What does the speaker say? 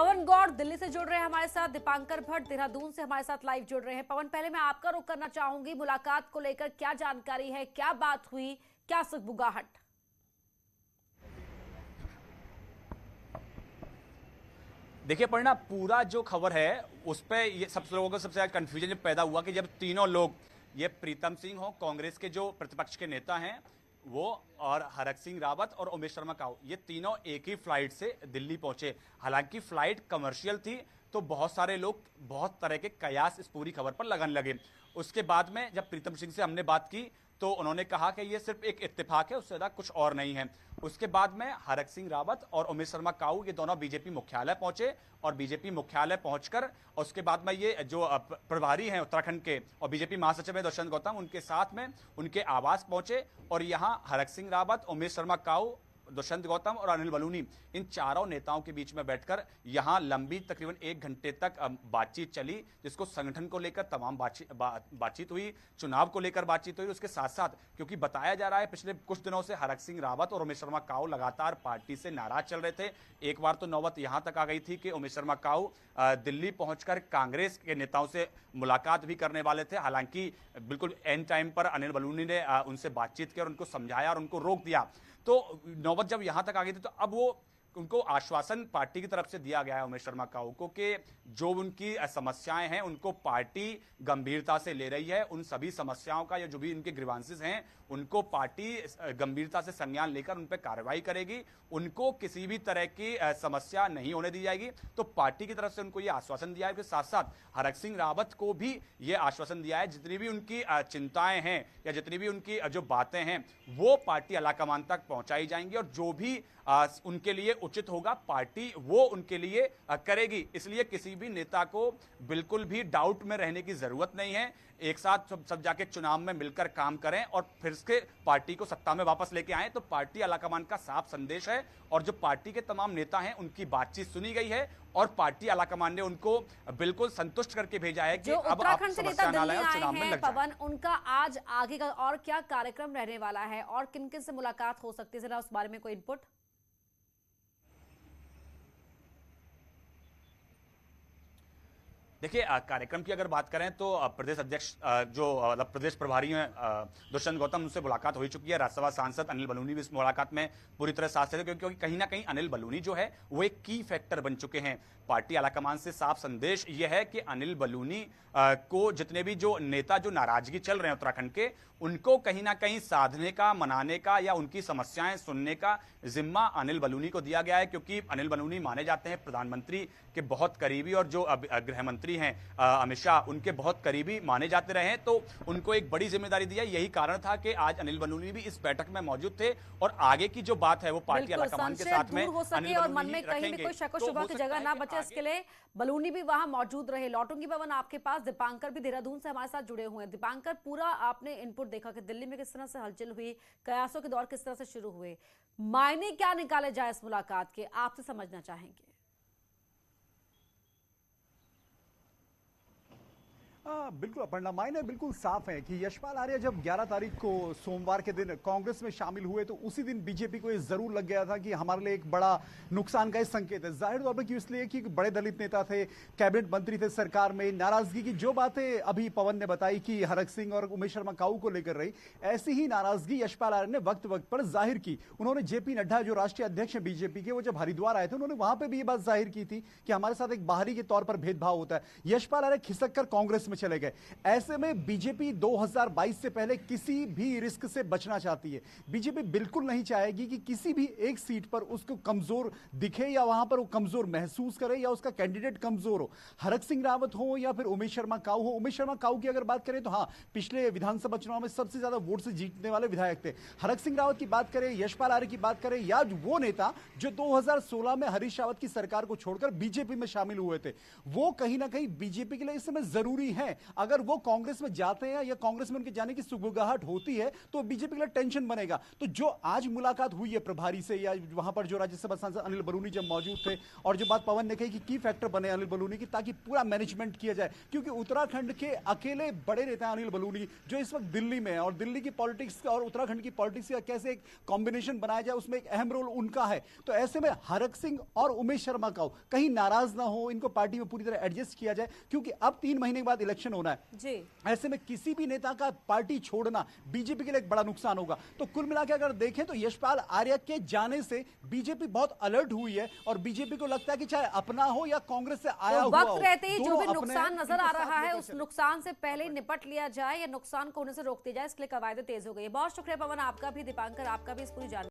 पवन गौड़ दिल्ली से जुड़ रहे हैं हमारे साथ, दीपांकर भट्ट देहरादून से हमारे साथ लाइव जुड़ रहे हैं। पवन, पहले मैं आपका रुख करना चाहूंगी, मुलाकात को लेकर क्या जानकारी है, क्या बात हुई, क्या सुगबुगाहट? देखिए परिणा, पूरा जो खबर है उस पर ये सब लोगों को सबसे ज्यादा कंफ्यूजन पैदा हुआ कि जब तीनों लोग, ये प्रीतम सिंह हो कांग्रेस के जो प्रतिपक्ष के नेता हैं वो, और हरक सिंह रावत और उमेश शर्मा काऊ, ये तीनों एक ही फ्लाइट से दिल्ली पहुंचे। हालांकि फ्लाइट कमर्शियल थी तो बहुत सारे लोग बहुत तरह के कयास इस पूरी खबर पर लगन लगे। उसके बाद में जब प्रीतम सिंह से हमने बात की तो उन्होंने कहा कि ये सिर्फ एक इत्तेफाक है, उससे ज्यादा कुछ और नहीं है। उसके बाद में हरक सिंह रावत और उमेश शर्मा काऊ ये दोनों बीजेपी मुख्यालय पहुंचे और बीजेपी मुख्यालय पहुंचकर उसके बाद में ये जो प्रभारी हैं उत्तराखंड के और बीजेपी महासचिव है दुष्यंत गौतम, उनके साथ में उनके आवास पहुंचे और यहां हरक सिंह रावत, उमेश शर्मा काऊ, दुष्यंत गौतम और अनिल बलूनी, इन चारों नेताओं के बीच में बैठकर यहां लंबी तकरीबन 1 घंटे तक बातचीत चली, जिसको संगठन को लेकर तमाम बातचीत हुई, चुनाव को लेकर बातचीत हुई। उसके साथ साथ क्योंकि बताया जा रहा है पिछले कुछ दिनों से हरक सिंह रावत और उमेश शर्मा काऊ लगातार पार्टी से नाराज चल रहे थे। एक बार तो नौबत यहां तक आ गई थी कि उमेश शर्मा काऊ दिल्ली पहुंचकर कांग्रेस के नेताओं से मुलाकात भी करने वाले थे। हालांकि बिल्कुल एंड टाइम पर अनिल बलूनी ने उनसे बातचीत की और उनको समझाया और उनको रोक दिया। तो नौबत जब यहां तक आ गई थी तो अब वो उनको आश्वासन पार्टी की तरफ से दिया गया है उमेश शर्मा काऊ को कि जो उनकी समस्याएं हैं उनको पार्टी गंभीरता से ले रही है। उन सभी समस्याओं का या जो भी उनके ग्रीवांसेस हैं उनको पार्टी गंभीरता से संज्ञान लेकर उन पर कार्रवाई करेगी। उनको किसी भी तरह की समस्या नहीं होने दी जाएगी। तो पार्टी की तरफ से उनको यह आश्वासन दिया है। उसके साथ साथ हरक सिंह रावत को भी यह आश्वासन दिया है जितनी भी उनकी चिंताएं हैं या जितनी भी उनकी जो बातें हैं वो पार्टी आलाकमान तक पहुंचाई जाएंगी और जो भी उनके लिए उचित होगा पार्टी वो उनके लिए करेगी। इसलिए किसी भी नेता को बिल्कुल भी डाउट में रहने की जरूरत नहीं है। एक साथ सब जाके चुनाव में मिलकर काम करें और फिर से पार्टी को सत्ता में वापस लेके आए। तो पार्टी आलाकमान का साफ संदेश है और जो पार्टी के तमाम नेता हैं उनकी बातचीत सुनी गई है और पार्टी आलाकमान ने उनको बिल्कुल संतुष्ट करके भेजा है कि अब आप समस्या ना लाएं और चुनाव में लग जाएं। पवन, उनका आज आगे का और क्या कार्यक्रम रहने वाला है और किन किन से मुलाकात हो सकती है, जरा उस बारे में कोई इनपुट? देखिए कार्यक्रम की अगर बात करें तो प्रदेश अध्यक्ष जो प्रदेश प्रभारी हैं दुष्यंत गौतम, उनसे मुलाकात हो चुकी है। राज्यसभा सांसद अनिल बलूनी भी इस मुलाकात में पूरी तरह साथ थे क्योंकि कहीं ना कहीं अनिल बलूनी जो है वो एक की फैक्टर बन चुके हैं। पार्टी आलाकमान से साफ संदेश यह है कि अनिल बलूनी को जितने भी जो नेता जो नाराजगी चल रहे हैं उत्तराखंड के, उनको कहीं ना कहीं साधने का, मनाने का या उनकी समस्याएं सुनने का जिम्मा अनिल बलूनी को दिया गया है। क्योंकि अनिल बलूनी माने जाते हैं प्रधानमंत्री के बहुत करीबी और जो गृह मंत्री हैं अमित शाह, उनके बहुत करीबी माने जाते रहे हैं। तो उनको एक बड़ी जिम्मेदारी दी है। यही कारण था कि आज अनिल बलूनी भी इस बैठक में मौजूद थे और आगे की जो बात है वो पार्टी आलाकमान के साथ में अनिल और मन में कहीं भी कोई शक शुबा की जगह ना बचे, इसके लिए बलूनी भी वहां मौजूद रहे। लौटूंगी पवन आपके पास, दीपांकर भी देहरादून से हमारे साथ जुड़े हुए हैं। दीपांकर, पूरा आपने इनपुट देखा कि दिल्ली में किस तरह से हलचल हुई, कयासों के दौर किस तरह से शुरू हुए, मायने क्या निकाले जाए इस मुलाकात के, आपसे समझना चाहेंगे। बिल्कुल अपर्णा, मायने बिल्कुल साफ है कि यशपाल आर्य जब 11 तारीख को सोमवार के दिन कांग्रेस में शामिल हुए तो उसी दिन बीजेपी को ये जरूर लग गया था कि हमारे लिए एक बड़ा नुकसान का ये संकेत है। जाहिर तौर पर क्यों, इसलिए कि बड़े दलित नेता थे, कैबिनेट मंत्री थे, सरकार में नाराजगी की जो बातें अभी पवन ने बताई कि हरक सिंह और उमेश शर्मा काऊ को लेकर रही, ऐसी ही नाराजगी यशपाल आर्य ने वक्त वक्त पर जाहिर की। उन्होंने जेपी नड्डा जो राष्ट्रीय अध्यक्ष है बीजेपी के, वो जब हरिद्वार आए थे उन्होंने वहां पर भी ये बात जाहिर की थी कि हमारे साथ एक बाहरी के तौर पर भेदभाव होता है। यशपाल आर्य खिसक कर कांग्रेस में चले गए। ऐसे में बीजेपी 2022 से पहले किसी भी रिस्क से बचना चाहती है। बीजेपी बिल्कुल नहीं चाहेगी कि किसी भी एक सीट पर उसको कमजोर दिखे या वहां पर वो कमजोर महसूस करे या उसका कैंडिडेट कमजोर हो। हरक सिंह रावत हो या फिर उमेश शर्मा काऊ हो। उमेश शर्मा काऊ की अगर बात करें तो हाँ, पिछले विधानसभा चुनाव में सबसे ज्यादा वोट से जीतने वाले विधायक थे। हरक सिंह रावत की बात करें, यशपाल आर्य की बात करें या वो नेता जो 2016 में हरीश रावत की सरकार को छोड़कर बीजेपी में शामिल हुए थे, वो कहीं ना कहीं बीजेपी के लिए इस समय जरूरी है। हैं, अगर वो कांग्रेस में जाते हैं या कांग्रेस में उनके जाने की सुगबुगाहट होती है तो बीजेपी के लिए टेंशन बनेगा। तो जो आज मुलाकात हुई है प्रभारी से या वहां पर जो राज्यसभा सांसद अनिल बलूनी जब मौजूद थे, और जो बात पवन ने कही कि की फैक्टर बने अनिल बलूनी की ताकि पूरा मैनेजमेंट किया जाए, क्योंकि उत्तराखंड के अकेले बड़े नेता अनिल बलूनी जो इस वक्त दिल्ली में है, और दिल्ली की पॉलिटिक्स और उत्तराखंड की पॉलिटिक्स का कैसे एक कॉम्बिनेशन बनाया जाए उसमें एक अहम रोल उनका है। तो ऐसे में हरक सिंह और उमेश शर्मा का कहीं नाराज ना हो, इनको पार्टी में पूरी तरह एडजस्ट किया जाए, क्योंकि अब 3 महीने के बाद इलेक्शन होना है जी। ऐसे में किसी भी नेता का पार्टी छोड़ना बीजेपी के लिए एक बड़ा नुकसान होगा। तो कुल मिलाकर अगर देखें तो यशपाल आर्या के जाने से बीजेपी बहुत अलर्ट हुई है, और बीजेपी को लगता है कि चाहे अपना हो या कांग्रेस से आया हुआ हो, वक्त रहते ही जो दोनों भी अपने नुकसान नजर इनको आ साथ रहा है लेकर उस चलें। नुकसान से पहले ही निपट लिया जाए या नुकसान को होने से रोक दिया जाए, इसके लिए कवायदे तेज हो गई है। बहुत शुक्रिया पवन आपका भी, दीपांकर आपका भी इस पूरी जानकारी